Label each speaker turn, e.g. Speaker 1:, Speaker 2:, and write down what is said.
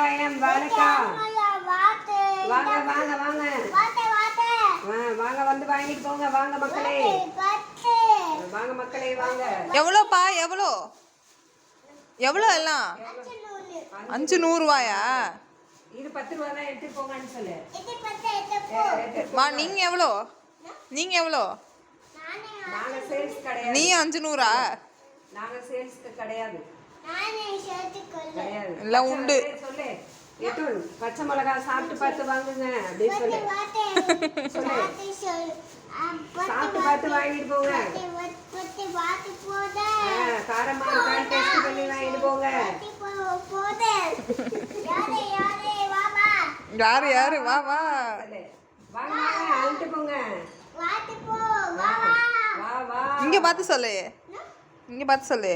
Speaker 1: வெங்காயம், வாழைக்காய். வாங்க வாங்க வாங்க வாங்க வந்து வாங்கிட்டு போங்க. வாங்க மக்களே, வாங்க மக்களே வாங்க.
Speaker 2: எவ்வளோப்பா? எவ்வளோ எவ்வளோ எல்லாம்? 500 ரூபாயா?
Speaker 1: இது 10 ரூபா தான், எடுத்துட்டு போங்கன்னு சொல்லு.
Speaker 2: மா நீங்க எவ்வளோ? நீங்க எவ்வளோ?
Speaker 1: நாங்க சேல்ஸ் கிடையாது.
Speaker 2: நீ 500ஆ?
Speaker 1: நாங்க சேல்ஸ்க்கு கிடையாது. கிடையாது.
Speaker 2: எல்லாம் உண்டு.
Speaker 1: சொல்லு எட்டுன் பச்சை மிளகா சாப்பிட்டு பார்த்து வாங்குங்க அப்படி சொல்லு. சாப்பிட்டு பார்த்து வாங்கிட்டு போங்க. காரமா இருக்கான்னு டெஸ்ட் பண்ணி வாங்கிட்டு போங்க.
Speaker 2: யாரு யாரு? வா வா
Speaker 1: வாங்க வாங்க அழுட்டு போங்க. வா வா
Speaker 2: இங்க பார்த்து சொல்லு, இங்க பார்த்து சொல்லு.